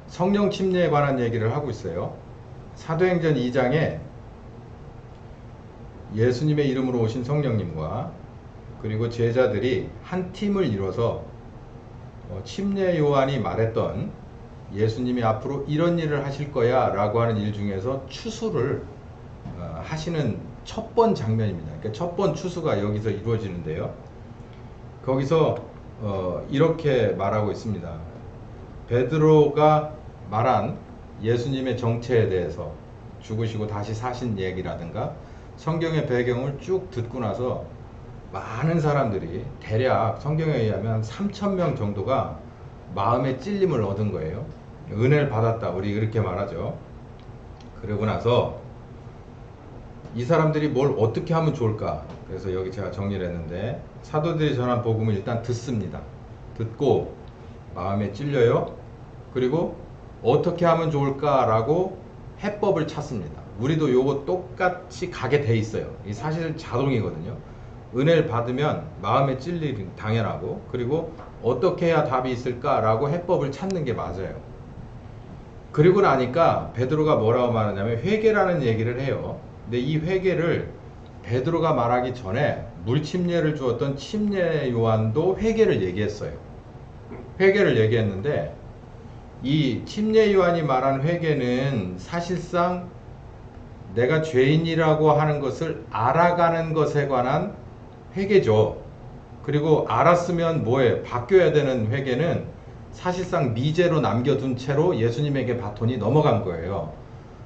성령 침례에 관한 얘기를 하고 있어요. 사도행전 2장에 예수님의 이름으로 오신 성령님과 그리고 제자들이 한 팀을 이뤄서 침례 요한이 말했던 예수님이 앞으로 이런 일을 하실 거야 라고 하는 일 중에서 추수를 하시는 첫 번 장면입니다. 그러니까 첫 번 추수가 여기서 이루어지는데요. 거기서 이렇게 말하고 있습니다. 베드로가 말한 예수님의 정체에 대해서 죽으시고 다시 사신 얘기라든가 성경의 배경을 쭉 듣고 나서 많은 사람들이 대략 성경에 의하면 3,000명 정도가 마음의 찔림을 얻은 거예요. 은혜를 받았다, 우리 이렇게 말하죠. 그러고 나서 이 사람들이 뭘 어떻게 하면 좋을까? 그래서 여기 제가 정리를 했는데, 사도들이 전한 복음을 일단 듣습니다. 듣고 마음에 찔려요. 그리고 어떻게 하면 좋을까라고 해법을 찾습니다. 우리도 요거 똑같이 가게 돼 있어요. 이 사실 자동이거든요. 은혜를 받으면 마음에 찔리기 당연하고, 그리고 어떻게 해야 답이 있을까라고 해법을 찾는 게 맞아요. 그리고 나니까 베드로가 뭐라고 말하냐면 회개라는 얘기를 해요. 근데 이 회개를 베드로가 말하기 전에 물침례를 주었던 침례 요한도 회개를 얘기했어요. 회개를 얘기했는데, 이 침례 요한이 말한 회개는 사실상 내가 죄인이라고 하는 것을 알아가는 것에 관한 회개죠. 그리고 알았으면 뭐해? 바뀌어야 되는 회개는 사실상 미제로 남겨둔 채로 예수님에게 바톤이 넘어간 거예요.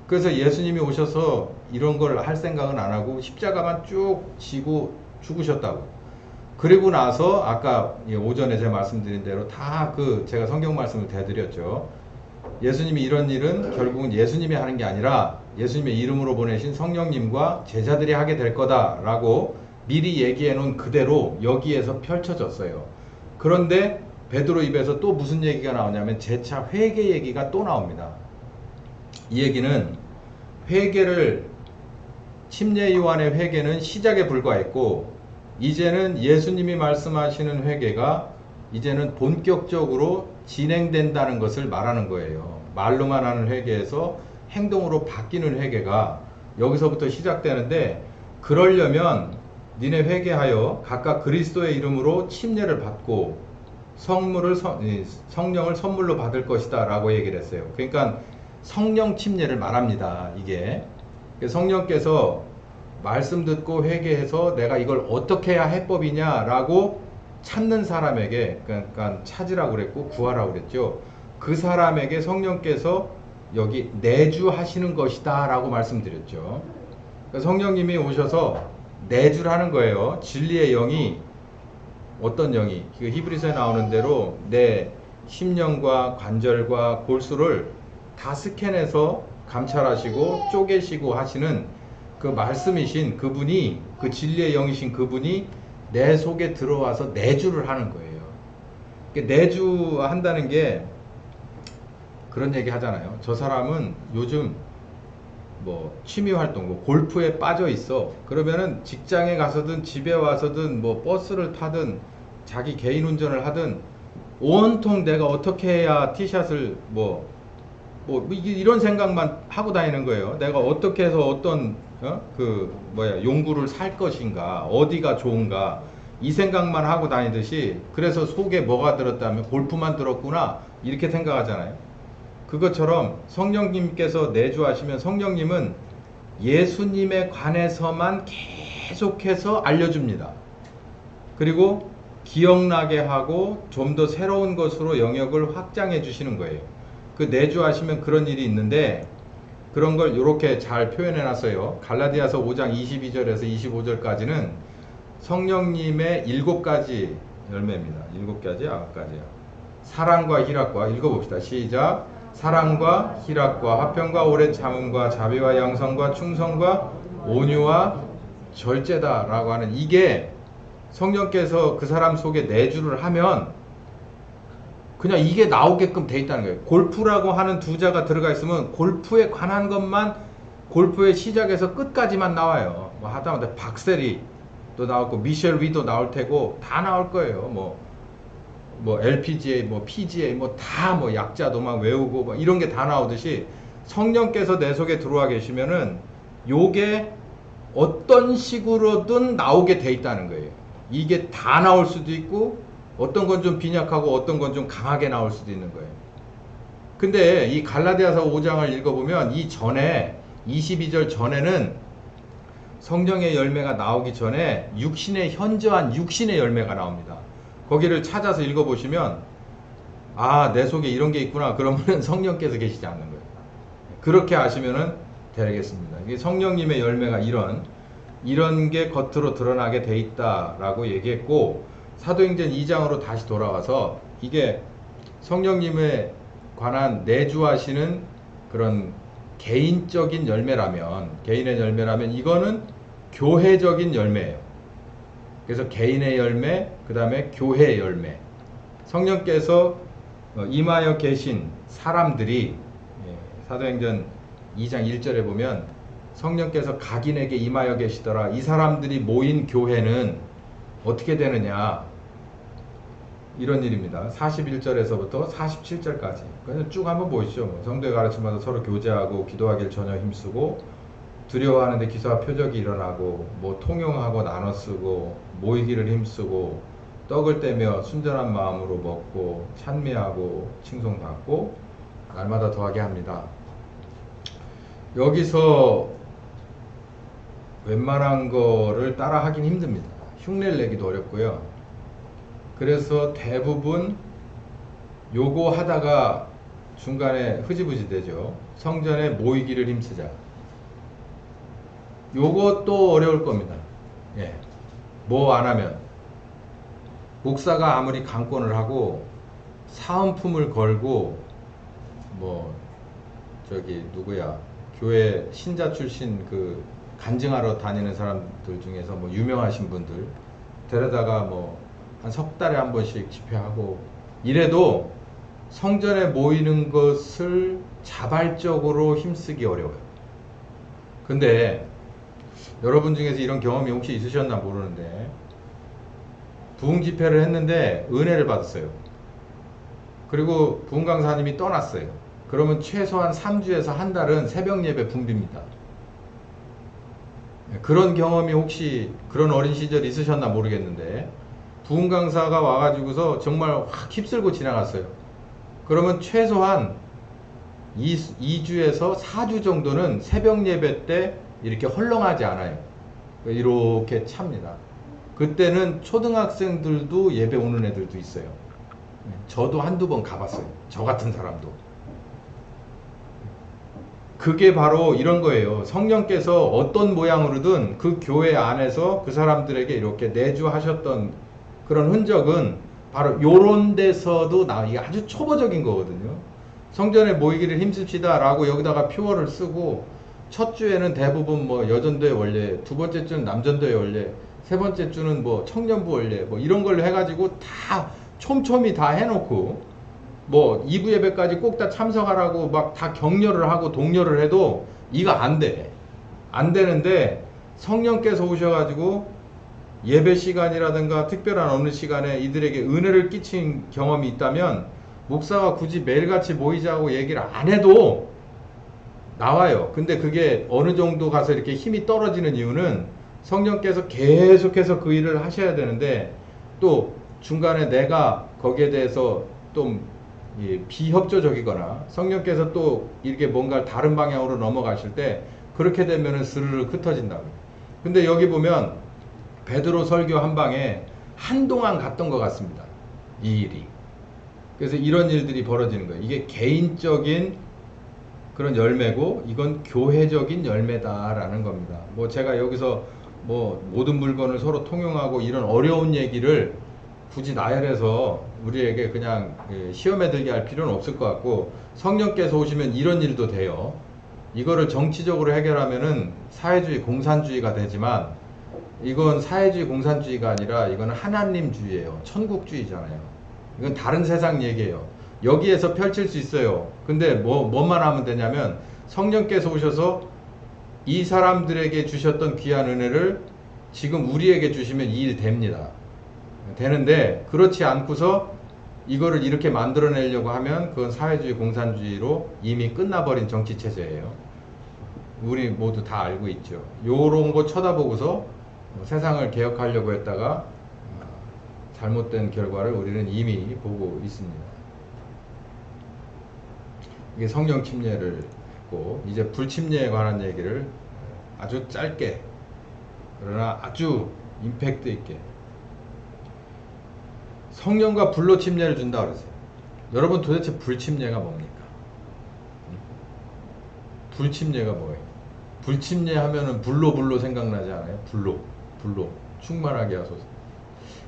그래서 예수님이 오셔서 이런 걸 할 생각은 안 하고 십자가만 쭉 지고 죽으셨다고. 그리고 나서 아까 오전에 제가 말씀드린 대로 다 제가 성경 말씀을 대드렸죠. 예수님이 이런 일은 결국은 예수님이 하는 게 아니라 예수님의 이름으로 보내신 성령님과 제자들이 하게 될 거다라고 미리 얘기해 놓은 그대로 여기에서 펼쳐졌어요. 그런데 베드로 입에서 또 무슨 얘기가 나오냐면 재차 회개 얘기가 또 나옵니다. 이 얘기는 침례 요한의 회개는 시작에 불과했고, 이제는 예수님이 말씀하시는 회개가 이제는 본격적으로 진행된다는 것을 말하는 거예요. 말로만 하는 회개에서 행동으로 바뀌는 회개가 여기서부터 시작되는데, 그러려면 니네 회개하여 각각 그리스도의 이름으로 침례를 받고 성령을 선물로 받을 것이다 라고 얘기를 했어요. 그러니까 성령 침례를 말합니다. 이게 성령께서 말씀 듣고 회개해서 내가 이걸 어떻게 해야 해법이냐 라고 찾는 사람에게, 그러니까 찾으라고 그랬고 구하라고 그랬죠. 그 사람에게 성령께서 여기 내주하시는 것이다 라고 말씀드렸죠. 그러니까 성령님이 오셔서 내주를 하는 거예요. 진리의 영이, 어떤 영이, 히브리서에 나오는 대로 내 심령과 관절과 골수를 다 스캔해서 감찰하시고 쪼개시고 하시는 그 말씀이신 그분이, 그 진리의 영이신 그분이 내 속에 들어와서 내주를 하는 거예요. 내주한다는 게 그런 얘기 하잖아요. 저 사람은 요즘 뭐 취미 활동, 뭐 골프에 빠져 있어. 그러면은 직장에 가서든 집에 와서든 뭐 버스를 타든 자기 개인 운전을 하든 온통 내가 어떻게 해야 티샷을 이런 생각만 하고 다니는 거예요. 내가 어떻게 해서 어떤 용구를 살 것인가, 어디가 좋은가, 이 생각만 하고 다니듯이, 그래서 속에 뭐가 들었다면 골프만 들었구나 이렇게 생각하잖아요. 그것처럼 성령님께서 내주하시면 성령님은 예수님에 관해서만 계속해서 알려줍니다. 그리고 기억나게 하고 좀 더 새로운 것으로 영역을 확장해 주시는 거예요. 그 내주하시면 그런 일이 있는데, 그런 걸 이렇게 잘 표현해 놨어요. 갈라디아서 5장 22절에서 25절까지는 성령님의 7가지 열매입니다. 7가지, 9가지요. 사랑과 희락과, 읽어봅시다. 시작. 사랑과 희락과 화평과 오래 참음과 자비와 양성과 충성과 온유와 절제다 라고 하는, 이게 성령께서 그 사람 속에 내주를 하면 그냥 이게 나오게끔 돼 있다는 거예요. 골프라고 하는 두자가 들어가 있으면 골프에 관한 것만, 골프의 시작에서 끝까지만 나와요. 뭐 하다못해 박세리 또 나왔고 미셸 위도 나올 테고 다 나올 거예요. 뭐 뭐 LPGA, 뭐 PGA, 뭐 다 뭐 약자도 막 외우고 뭐 이런 게 다 나오듯이 성령께서 내 속에 들어와 계시면은 요게 어떤 식으로든 나오게 돼 있다는 거예요. 이게 다 나올 수도 있고 어떤 건 좀 빈약하고 어떤 건 좀 강하게 나올 수도 있는 거예요. 근데 이 갈라디아서 5장을 읽어보면 이 전에 22절 전에는 성령의 열매가 나오기 전에 육신의 현저한 육신의 열매가 나옵니다. 거기를 찾아서 읽어보시면 아, 내 속에 이런 게 있구나. 그러면 성령께서 계시지 않는 거예요. 그렇게 아시면은 되겠습니다. 이게 성령님의 열매가 이런 게 겉으로 드러나게 돼 있다라고 얘기했고, 사도행전 2장으로 다시 돌아와서 이게 성령님에 관한 내주하시는 그런 개인적인 열매라면, 개인의 열매라면 이거는 교회적인 열매예요. 그래서 개인의 열매, 그 다음에 교회의 열매. 성령께서 임하여 계신 사람들이 사도행전 2장 1절에 보면 성령께서 각인에게 임하여 계시더라. 이 사람들이 모인 교회는 어떻게 되느냐, 이런 일입니다. 41절에서부터 47절까지. 그래서 쭉 한번 보시죠. 성도의 가르침마다 서로 교제하고 기도하길 전혀 힘쓰고 두려워하는데 기사와 표적이 일어나고 뭐 통용하고 나눠 쓰고 모이기를 힘쓰고 떡을 떼며 순전한 마음으로 먹고 찬미하고 칭송받고 날마다 더하게 합니다. 여기서 웬만한 거를 따라 하긴 힘듭니다. 흉내를 내기도 어렵고요. 그래서 대부분 요거 하다가 중간에 흐지부지 되죠. 성전에 모이기를 힘쓰자. 요것도 어려울 겁니다. 예. 뭐 안 하면 목사가 아무리 강권을 하고 사은품을 걸고 뭐 저기 누구야 교회 신자 출신 그 간증하러 다니는 사람들 중에서 뭐 유명하신 분들 데려다가 뭐 한 석 달에 한 번씩 집회하고 이래도 성전에 모이는 것을 자발적으로 힘쓰기 어려워요. 근데 여러분 중에서 이런 경험이 혹시 있으셨나 모르는데 부흥 집회를 했는데 은혜를 받았어요. 그리고 부흥 강사님이 떠났어요. 그러면 최소한 3주에서 한 달은 새벽 예배 붐빕니다. 그런 경험이 혹시 그런 어린 시절이 있으셨나 모르겠는데 부흥 강사가 와가지고서 정말 확 휩쓸고 지나갔어요. 그러면 최소한 2주에서 4주 정도는 새벽 예배 때 이렇게 헐렁하지 않아요. 이렇게 찹니다. 그때는 초등학생들도 예배 오는 애들도 있어요. 저도 한두 번 가봤어요. 저 같은 사람도. 그게 바로 이런 거예요. 성령께서 어떤 모양으로든 그 교회 안에서 그 사람들에게 이렇게 내주하셨던 그런 흔적은 바로 요런 데서도 이게 아주 초보적인 거거든요. 성전에 모이기를 힘씁시다 라고 여기다가 표어를 쓰고 첫 주에는 대부분 뭐 여전도의 원례, 두 번째 주는 남전도의 원례, 세 번째 주는 뭐 청년부 원례 뭐 이런 걸로 해가지고 다 촘촘히 다 해놓고 뭐 2부 예배까지 꼭 다 참석하라고 막 다 격려를 하고 독려를 해도 이거 안 돼. 안 되는데 성령께서 오셔가지고 예배 시간이라든가 특별한 어느 시간에 이들에게 은혜를 끼친 경험이 있다면 목사가 굳이 매일같이 모이자고 얘기를 안 해도 나와요. 근데 그게 어느 정도 가서 이렇게 힘이 떨어지는 이유는 성령께서 계속해서 그 일을 하셔야 되는데 또 중간에 내가 거기에 대해서 좀 비협조적이거나 성령께서 또 이렇게 뭔가 다른 방향으로 넘어가실 때 그렇게 되면은 스르르 흩어진다고. 근데 여기 보면 베드로 설교 한 방에 한동안 갔던 것 같습니다. 이 일이. 그래서 이런 일들이 벌어지는 거예요. 이게 개인적인 그런 열매고 이건 교회적인 열매다라는 겁니다. 뭐 제가 여기서 뭐 모든 물건을 서로 통용하고 이런 어려운 얘기를 굳이 나열해서 우리에게 그냥 시험에 들게 할 필요는 없을 것 같고 성령께서 오시면 이런 일도 돼요. 이거를 정치적으로 해결하면은 사회주의 공산주의가 되지만 이건 사회주의 공산주의가 아니라 이건 하나님주의예요. 천국주의잖아요. 이건 다른 세상 얘기예요. 여기에서 펼칠 수 있어요. 근데 뭐만 하면 되냐면 성령께서 오셔서 이 사람들에게 주셨던 귀한 은혜를 지금 우리에게 주시면 이 일 됩니다. 되는데 그렇지 않고서 이거를 이렇게 만들어내려고 하면 그건 사회주의 공산주의로 이미 끝나버린 정치 체제예요. 우리 모두 다 알고 있죠. 요런 거 쳐다보고서 세상을 개혁하려고 했다가 잘못된 결과를 우리는 이미 보고 있습니다. 이게 성령 침례를 했고, 이제 불침례에 관한 얘기를 아주 짧게 그러나 아주 임팩트 있게, 성령과 불로 침례를 준다 그랬어요. 여러분 도대체 불침례가 뭡니까? 불침례가 뭐예요? 불침례 하면은 불로 생각나지 않아요? 불로 충만하게 하소서.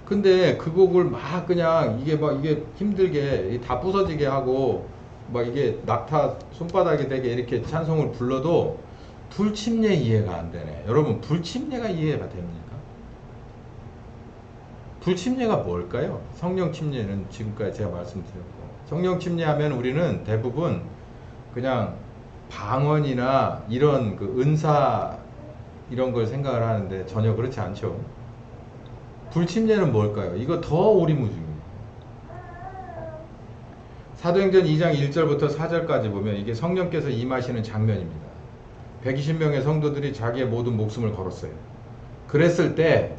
근데 그 곡을 막 그냥 이게 힘들게 다 부서지게 하고 막 이게 낙타 손바닥이 되게 이렇게 찬송을 불러도 불침례 이해가 안 되네. 여러분 불침례가 이해가 됩니까? 불침례가 뭘까요? 성령 침례는 지금까지 제가 말씀드렸고, 성령 침례하면 우리는 대부분 그냥 방언이나 이런 그 은사 이런 걸 생각을 하는데 전혀 그렇지 않죠. 불침례는 뭘까요? 이거 더 오리무중입니다. 사도행전 2장 1절부터 4절까지 보면 이게 성령께서 임하시는 장면입니다. 120명의 성도들이 자기의 모든 목숨을 걸었어요. 그랬을 때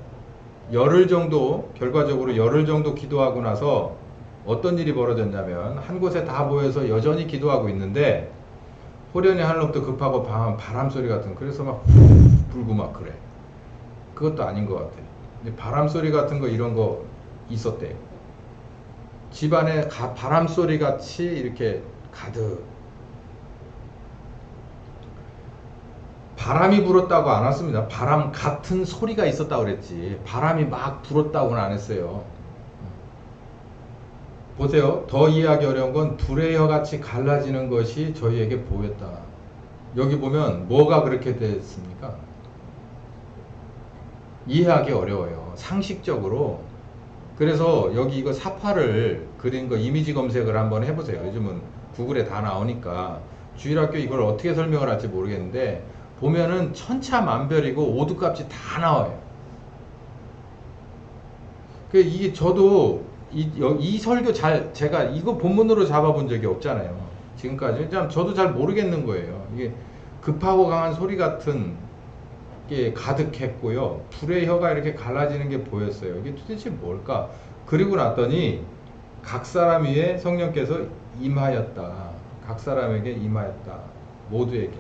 결과적으로 열흘 정도 기도하고 나서 어떤 일이 벌어졌냐면, 한 곳에 다 모여서 여전히 기도하고 있는데 호련히 하늘로부터 급하고 바람 소리 같은, 그래서 막 불고 막 그래. 그것도 아닌 것 같아. 바람 소리 같은 거 이런 거 있었대요. 집안에 바람 소리 같이 이렇게 가득. 바람이 불었다고 안 왔습니다. 바람 같은 소리가 있었다고 그랬지, 바람이 막 불었다고는 안 했어요. 보세요. 더 이해하기 어려운 건 불의 혀같이 갈라지는 것이 저희에게 보였다. 여기 보면 뭐가 그렇게 됐습니까? 이해하기 어려워요, 상식적으로. 그래서 여기 이거 사파를 그린 거 이미지 검색을 한번 해보세요. 요즘은 구글에 다 나오니까. 주일학교 이걸 어떻게 설명을 할지 모르겠는데 보면은 천차만별이고 오두값이 다 나와요. 이게 저도 이 설교 제가 이거 본문으로 잡아본 적이 없잖아요. 지금까지. 저도 잘 모르겠는 거예요. 이게 급하고 강한 소리 같은 게 가득했고요. 불의 혀가 이렇게 갈라지는 게 보였어요. 이게 도대체 뭘까? 그리고 났더니 각 사람 위에 성령께서 임하였다. 각 사람에게 임하였다. 모두에게.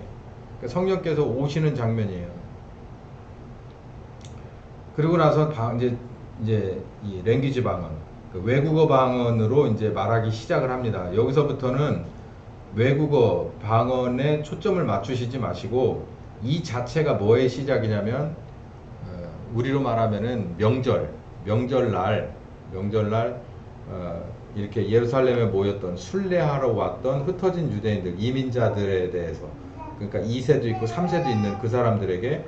그러니까 성령께서 오시는 장면이에요. 그리고 나서 이제 이 랭귀지 방언, 그 외국어 방언으로 이제 말하기 시작을 합니다. 여기서부터는 외국어 방언에 초점을 맞추시지 마시고, 이 자체가 뭐의 시작이냐면 우리로 말하면은 명절날 이렇게 예루살렘에 모였던, 순례하러 왔던 흩어진 유대인들, 이민자들에 대해서, 그러니까 2세도 있고 3세도 있는 그 사람들에게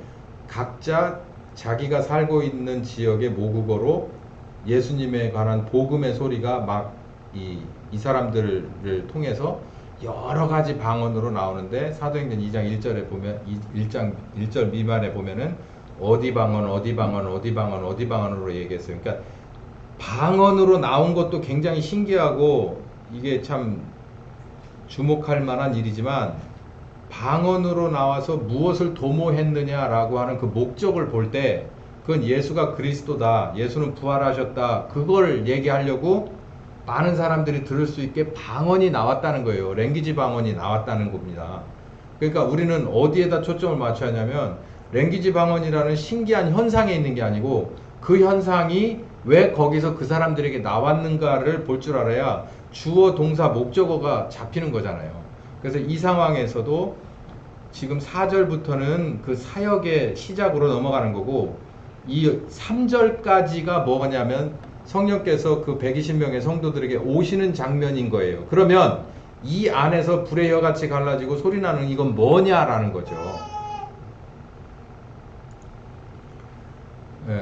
각자 자기가 살고 있는 지역의 모국어로 예수님에 관한 복음의 소리가 막 이 사람들을 통해서 여러 가지 방언으로 나오는데, 사도행전 2장 1절에 보면 1절 미만에 보면은 어디 방언으로 얘기했어요. 그러니까 방언으로 나온 것도 굉장히 신기하고 이게 참 주목할 만한 일이지만, 방언으로 나와서 무엇을 도모했느냐라고 하는 그 목적을 볼 때 그건 예수가 그리스도다, 예수는 부활하셨다, 그걸 얘기하려고 많은 사람들이 들을 수 있게 방언이 나왔다는 거예요. 랭귀지 방언이 나왔다는 겁니다. 그러니까 우리는 어디에다 초점을 맞춰야 하냐면, 랭귀지 방언이라는 신기한 현상에 있는 게 아니고 그 현상이 왜 거기서 그 사람들에게 나왔는가를 볼 줄 알아야 주어 동사 목적어가 잡히는 거잖아요. 그래서 이 상황에서도 지금 4절부터는 그 사역의 시작으로 넘어가는 거고, 이 3절까지가 뭐냐면 성령께서 그 120명의 성도들에게 오시는 장면인 거예요. 그러면 이 안에서 불의 혀같이 갈라지고 소리나는 이건 뭐냐라는 거죠.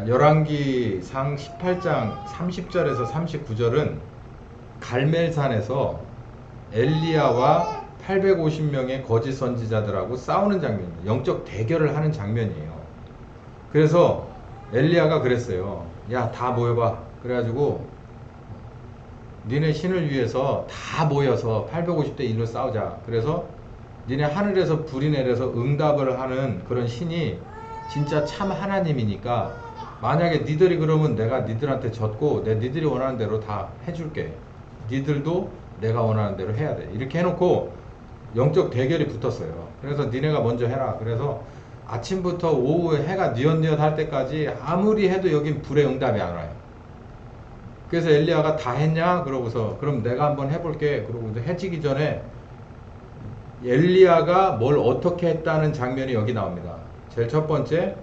열왕기상 18장 30절에서 39절은 갈멜산에서 엘리야와 850명의 거짓 선지자들하고 싸우는 장면입니다. 영적 대결을 하는 장면이에요. 그래서 엘리야가 그랬어요. 야, 다 모여봐. 그래가지고 니네 신을 위해서 다 모여서 850대 1로 싸우자. 그래서 니네 하늘에서 불이 내려서 응답을 하는 그런 신이 진짜 참 하나님이니까 만약에 니들이 그러면 내가 니들한테 졌고 니들이 원하는 대로 다 해줄게. 니들도 내가 원하는 대로 해야 돼. 이렇게 해놓고 영적 대결이 붙었어요. 그래서 니네가 먼저 해라. 그래서 아침부터 오후에 해가 뉘엿뉘엿 할 때까지 아무리 해도 여긴 불의 응답이 안 와요. 그래서 엘리야가 다 했냐? 그러고서 그럼 내가 한번 해볼게. 그러고 해지기 전에 엘리야가 뭘 어떻게 했다는 장면이 여기 나옵니다. 제일 첫 번째,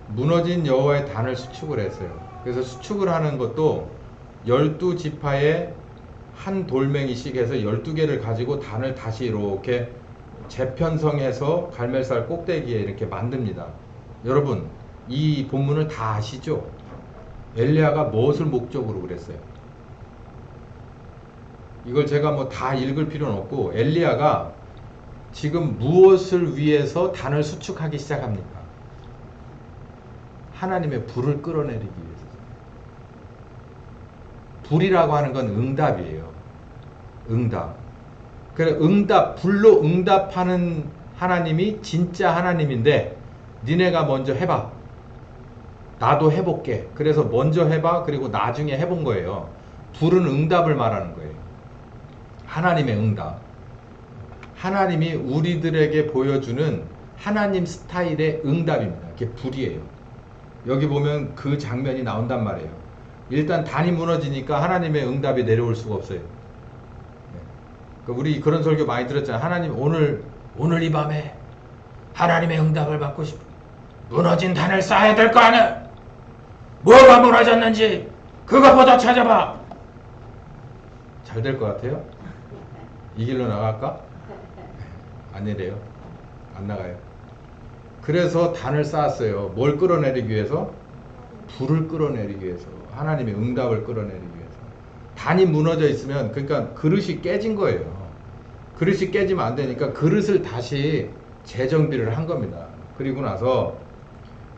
무너진 여호와의 단을 수축을 했어요. 그래서 수축을 하는 것도 12지파에 한 돌멩이씩 해서 12개를 가지고 단을 다시 이렇게 재편성해서 갈멜살 꼭대기에 이렇게 만듭니다. 여러분, 이 본문을 다 아시죠? 엘리야가 무엇을 목적으로 그랬어요? 이걸 제가 뭐 다 읽을 필요는 없고 엘리야가 지금 무엇을 위해서 단을 수축하기 시작합니까? 하나님의 불을 끌어내리기 위해서. 불이라고 하는 건 응답이에요. 응답. 그래, 응답, 불로 응답하는 하나님이 진짜 하나님인데 니네가 먼저 해봐. 나도 해볼게. 그래서 먼저 해봐. 그리고 나중에 해본 거예요. 불은 응답을 말하는 거예요. 하나님의 응답. 하나님이 우리들에게 보여주는 하나님 스타일의 응답입니다. 그게 불이에요. 여기 보면 그 장면이 나온단 말이에요. 일단 단이 무너지니까 하나님의 응답이 내려올 수가 없어요. 우리 그런 설교 많이 들었잖아요. 하나님 오늘 이 밤에 하나님의 응답을 받고 싶어. 무너진 단을 쌓아야 될 거 아니야. 뭐가 무너졌는지 그것보다 찾아봐. 잘 될 것 같아요? 이 길로 나갈까? 안 이래요. 안 나가요. 그래서 단을 쌓았어요. 뭘 끌어내리기 위해서? 불을 끌어내리기 위해서. 하나님의 응답을 끌어내리기 위해서. 단이 무너져 있으면 그러니까 그릇이 깨진 거예요. 그릇이 깨지면 안 되니까 그릇을 다시 재정비를 한 겁니다. 그리고 나서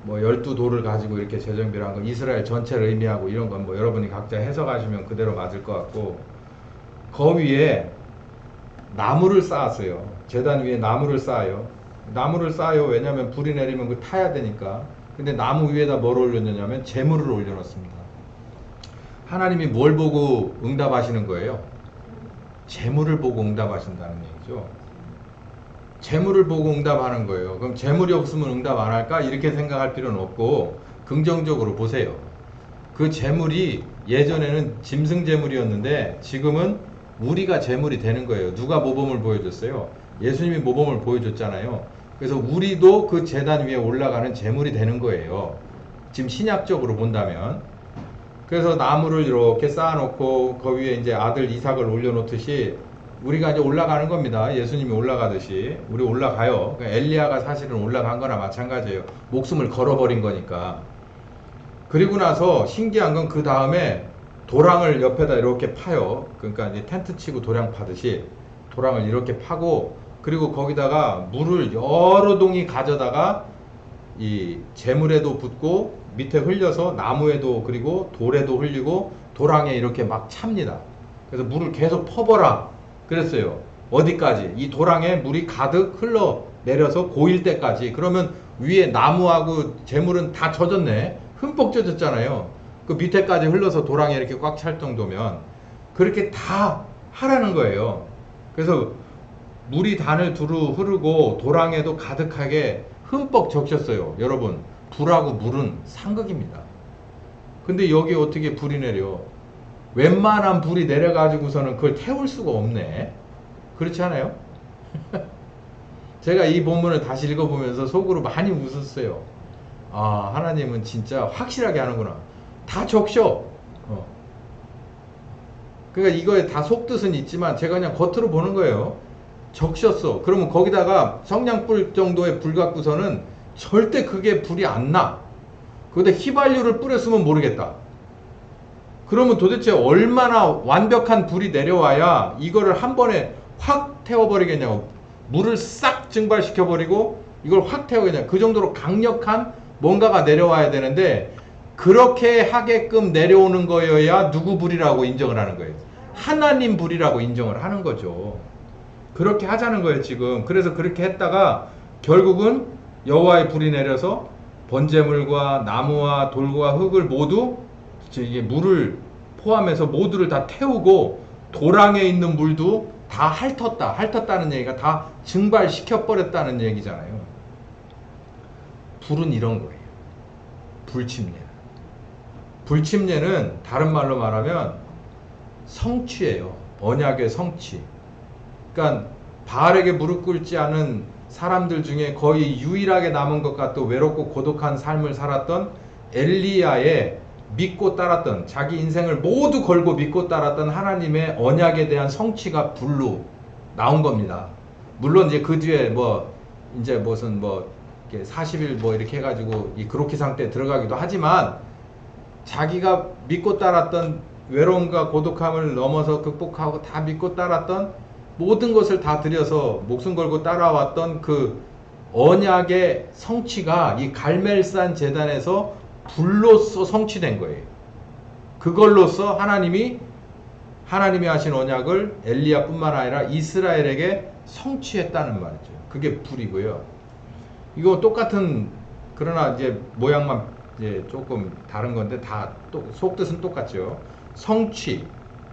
뭐 12돌을 가지고 이렇게 재정비를 한 건 이스라엘 전체를 의미하고 이런 건 뭐 여러분이 각자 해석하시면 그대로 맞을 것 같고 그 위에 나무를 쌓았어요. 제단 위에 나무를 쌓아요. 나무를 쌓아요. 왜냐하면 불이 내리면 그 타야 되니까. 근데 나무 위에다 뭘 올려놓냐면 재물을 올려놓습니다. 하나님이 뭘 보고 응답하시는 거예요? 재물을 보고 응답하신다는 얘기죠. 재물을 보고 응답하는 거예요. 그럼 재물이 없으면 응답 안 할까? 이렇게 생각할 필요는 없고 긍정적으로 보세요. 그 재물이 예전에는 짐승 재물이었는데 지금은 우리가 재물이 되는 거예요. 누가 모범을 보여줬어요? 예수님이 모범을 보여줬잖아요. 그래서 우리도 그 제단 위에 올라가는 재물이 되는 거예요. 지금 신약적으로 본다면. 그래서 나무를 이렇게 쌓아놓고 그 위에 이제 아들 이삭을 올려놓듯이 우리가 이제 올라가는 겁니다. 예수님이 올라가듯이 우리 올라가요. 그러니까 엘리야가 사실은 올라간 거나 마찬가지예요. 목숨을 걸어버린 거니까. 그리고 나서 신기한 건 그 다음에 도랑을 옆에다 이렇게 파요. 그러니까 이제 텐트 치고 도랑 파듯이 도랑을 이렇게 파고 그리고 거기다가 물을 여러 동이 가져다가 이 재물에도 붓고 밑에 흘려서 나무에도 그리고 돌에도 흘리고 도랑에 이렇게 막 찹니다. 그래서 물을 계속 퍼버라 그랬어요. 어디까지? 이 도랑에 물이 가득 흘러 내려서 고일 때까지. 그러면 위에 나무하고 재물은 다 젖었네. 흠뻑 젖었잖아요. 그 밑에까지 흘러서 도랑에 이렇게 꽉 찰 정도면 그렇게 다 하라는 거예요. 그래서 물이 단을 두루 흐르고 도랑에도 가득하게 흠뻑 적셨어요. 여러분, 불하고 물은 상극입니다. 근데 여기 어떻게 불이 내려? 웬만한 불이 내려가지고서는 그걸 태울 수가 없네. 그렇지 않아요? 제가 이 본문을 다시 읽어보면서 속으로 많이 웃었어요. 아, 하나님은 진짜 확실하게 하는구나. 다 적셔. 그러니까 이거에 다 속뜻은 있지만 제가 그냥 겉으로 보는 거예요. 적셨어. 그러면 거기다가 성냥불 정도의 불 갖고서는 절대 그게 불이 안 나. 근데 휘발유를 뿌렸으면 모르겠다. 그러면 도대체 얼마나 완벽한 불이 내려와야 이거를 한 번에 확 태워버리겠냐고. 물을 싹 증발시켜버리고 이걸 확 태우겠냐. 그 정도로 강력한 뭔가가 내려와야 되는데 그렇게 하게끔 내려오는 거여야 누구 불이라고 인정을 하는 거예요. 하나님 불이라고 인정을 하는 거죠. 그렇게 하자는 거예요, 지금. 그래서 그렇게 했다가 결국은 여호와의 불이 내려서 번제물과 나무와 돌과 흙을 모두 이게 물을 포함해서 모두를 다 태우고 도랑에 있는 물도 다 핥았다. 핥았다는 얘기가 다 증발시켜 버렸다는 얘기잖아요. 불은 이런 거예요. 불침례. 불침례는 다른 말로 말하면 성취예요. 언약의 성취. 그러니까 바알에게 무릎 꿇지 않은 사람들 중에 거의 유일하게 남은 것 같고 외롭고 고독한 삶을 살았던 엘리야의 믿고 따랐던, 자기 인생을 모두 걸고 믿고 따랐던 하나님의 언약에 대한 성취가 불로 나온 겁니다. 물론 이제 그 뒤에 이제 무슨 40일 이렇게 해가지고 이 그로키 상태에 들어가기도 하지만 자기가 믿고 따랐던 외로움과 고독함을 넘어서 극복하고 다 믿고 따랐던 모든 것을 다 들여서 목숨 걸고 따라왔던 그 언약의 성취가 이 갈멜산 제단에서 불로써 성취된 거예요. 그걸로써 하나님이 하신 언약을 엘리야뿐만 아니라 이스라엘에게 성취했다는 말이죠. 그게 불이고요. 이거 똑같은, 그러나 이제 모양만 이제 조금 다른 건데 다 속뜻은 똑같죠. 성취,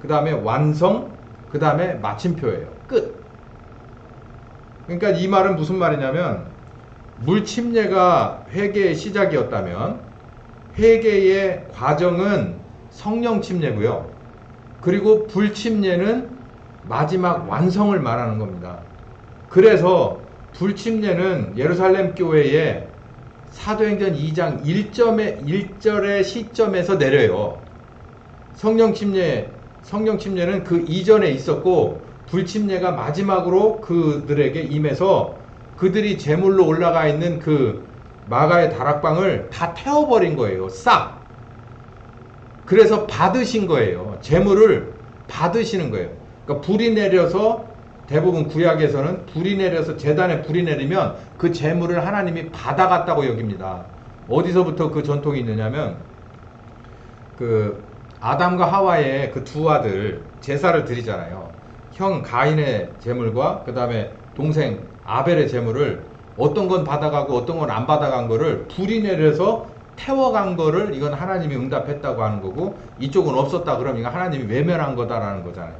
그 다음에 완성, 그 다음에 마침표예요. 끝. 그러니까 이 말은 무슨 말이냐면, 물침례가 회개의 시작이었다면 회개의 과정은 성령 침례고요. 그리고 불침례는 마지막 완성을 말하는 겁니다. 그래서 불침례는 예루살렘 교회에 사도행전 2장 1절의 시점에서 내려요. 성령 침례는 그 이전에 있었고 불침례가 마지막으로 그들에게 임해서 그들이 제물로 올라가 있는 그 마가의 다락방을 다 태워버린 거예요. 싹. 그래서 받으신 거예요. 제물을 받으시는 거예요. 그러니까 불이 내려서, 대부분 구약에서는 불이 내려서 제단에 불이 내리면 그 제물을 하나님이 받아갔다고 여깁니다. 어디서부터 그 전통이 있느냐면 그 아담과 하와의 그 두 아들 제사를 드리잖아요. 형 가인의 제물과 그 다음에 동생 아벨의 제물을 어떤 건 받아가고 어떤 건 안 받아간 거를 불이 내려서 태워간 거를 이건 하나님이 응답했다고 하는 거고, 이쪽은 없었다 그러면 이거 하나님이 외면한 거다라는 거잖아요.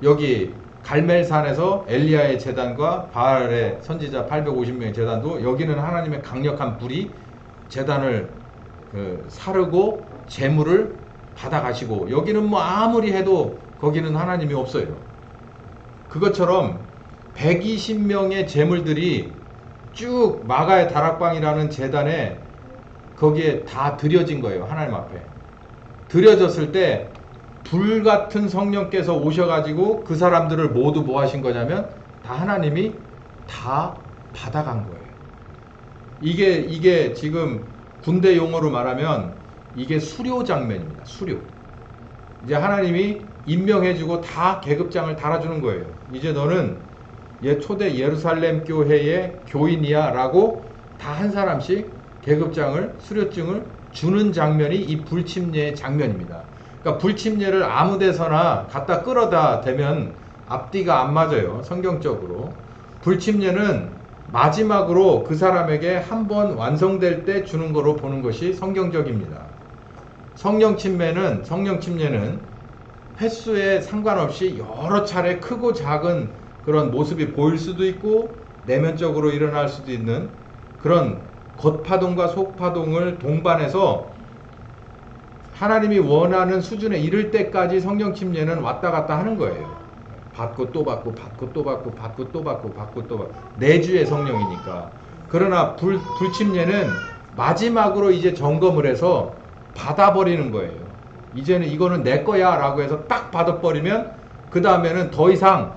여기 갈멜산에서 엘리야의 제단과 바알의 선지자 850명의 제단도 여기는 하나님의 강력한 불이 제단을 사르고 제물을 받아가시고, 여기는 아무리 해도 거기는 하나님이 없어요. 그것처럼 120명의 제물들이 쭉 마가의 다락방이라는 제단에 거기에 다 드려진 거예요. 하나님 앞에 드려졌을 때 불같은 성령께서 오셔가지고 그 사람들을 모두 뭐 하신 거냐면 다 하나님이 다 받아간 거예요. 이게 지금 군대 용어로 말하면 이게 수료 장면입니다. 수료. 이제 하나님이 임명해주고 다 계급장을 달아주는 거예요. 이제 너는 초대 예루살렘 교회의 교인이야 라고 다 한 사람씩 계급장을, 수료증을 주는 장면이 이 불침례의 장면입니다. 그러니까 불침례를 아무 데서나 갖다 끌어다 대면 앞뒤가 안 맞아요. 성경적으로. 불침례는 마지막으로 그 사람에게 한번 완성될 때 주는 거로 보는 것이 성경적입니다. 성령 침례는 횟수에 상관없이 여러 차례 크고 작은 그런 모습이 보일 수도 있고 내면적으로 일어날 수도 있는 그런 겉파동과 속파동을 동반해서 하나님이 원하는 수준에 이를 때까지 성령 침례는 왔다 갔다 하는 거예요. 받고 또 받고, 받고 또 받고, 받고 또 받고, 받고 또 받고. 내주의 성령이니까. 그러나 불침례는 마지막으로 이제 점검을 해서 받아버리는 거예요. 이제는 이거는 내 거야 라고 해서 딱 받아버리면 그 다음에는 더 이상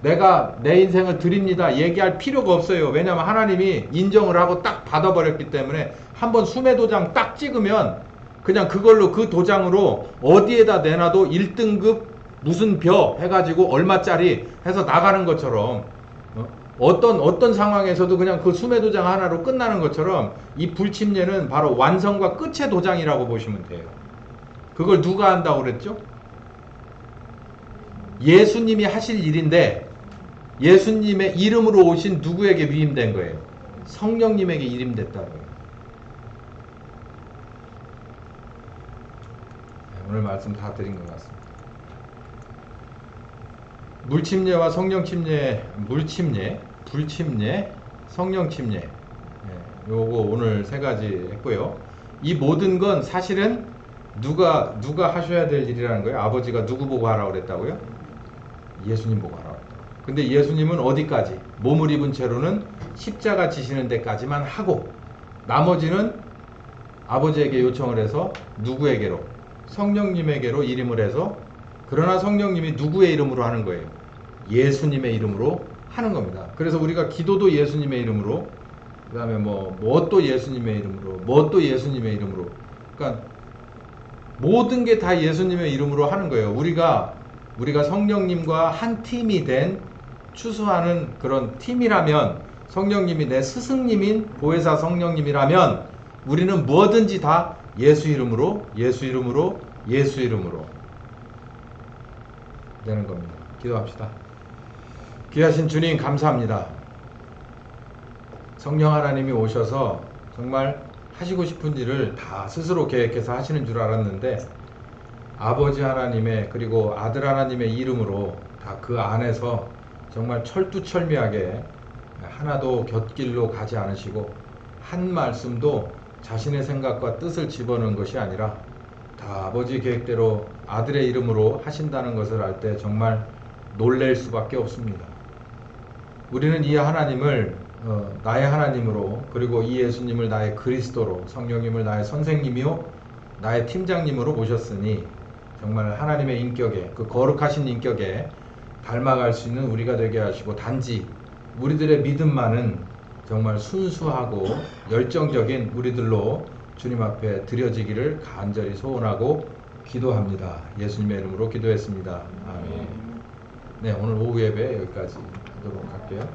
내가 내 인생을 드립니다 얘기할 필요가 없어요. 왜냐하면 하나님이 인정을 하고 딱 받아버렸기 때문에 한번 수매 도장 딱 찍으면 그냥 그걸로, 그 도장으로 어디에다 내놔도 1등급 무슨 벼 해가지고 얼마짜리 해서 나가는 것처럼 어떤 상황에서도 그냥 그 수매 도장 하나로 끝나는 것처럼 이 불침례는 바로 완성과 끝의 도장이라고 보시면 돼요. 그걸 누가 한다고 그랬죠? 예수님이 하실 일인데 예수님의 이름으로 오신 누구에게 위임된 거예요? 성령님에게 위임됐다고요. 오늘 말씀 다 드린 것 같습니다. 물침례와 성령침례, 물침례, 불침례, 성령침례, 요거 오늘 세 가지 했고요. 이 모든 건 사실은 누가 하셔야 될 일이라는 거예요. 아버지가 누구 보고 하라고 그랬다고요? 예수님 보고 하라고 그랬다고. 근데 예수님은 어디까지? 몸을 입은 채로는 십자가 지시는 데까지만 하고 나머지는 아버지에게 요청을 해서 누구에게로? 성령님에게로 이름을 해서, 그러나 성령님이 누구의 이름으로 하는 거예요? 예수님의 이름으로 하는 겁니다. 그래서 우리가 기도도 예수님의 이름으로, 그 다음에 또 예수님의 이름으로, 또 예수님의 이름으로, 그러니까 모든 게 다 예수님의 이름으로 하는 거예요. 우리가 성령님과 한 팀이 된 추수하는 그런 팀이라면, 성령님이 내 스승님인 보혜사 성령님이라면 우리는 뭐든지 다 예수 이름으로 되는 겁니다. 기도합시다. 귀하신 주님 감사합니다. 성령 하나님이 오셔서 정말 하시고 싶은 일을 다 스스로 계획해서 하시는 줄 알았는데 아버지 하나님의 그리고 아들 하나님의 이름으로 다 그 안에서 정말 철두철미하게 하나도 곁길로 가지 않으시고 한 말씀도 자신의 생각과 뜻을 집어넣은 것이 아니라 다 아버지 계획대로 아들의 이름으로 하신다는 것을 알 때 정말 놀랄 수밖에 없습니다. 우리는 이 하나님을 나의 하나님으로, 그리고 이 예수님을 나의 그리스도로, 성령님을 나의 선생님이요 나의 팀장님으로 모셨으니 정말 하나님의 인격에, 그 거룩하신 인격에 닮아갈 수 있는 우리가 되게 하시고, 단지 우리들의 믿음만은 정말 순수하고 열정적인 우리들로 주님 앞에 드려지기를 간절히 소원하고 기도합니다. 예수님의 이름으로 기도했습니다. 아멘. 네, 오늘 오후 예배 여기까지 하도록 할게요.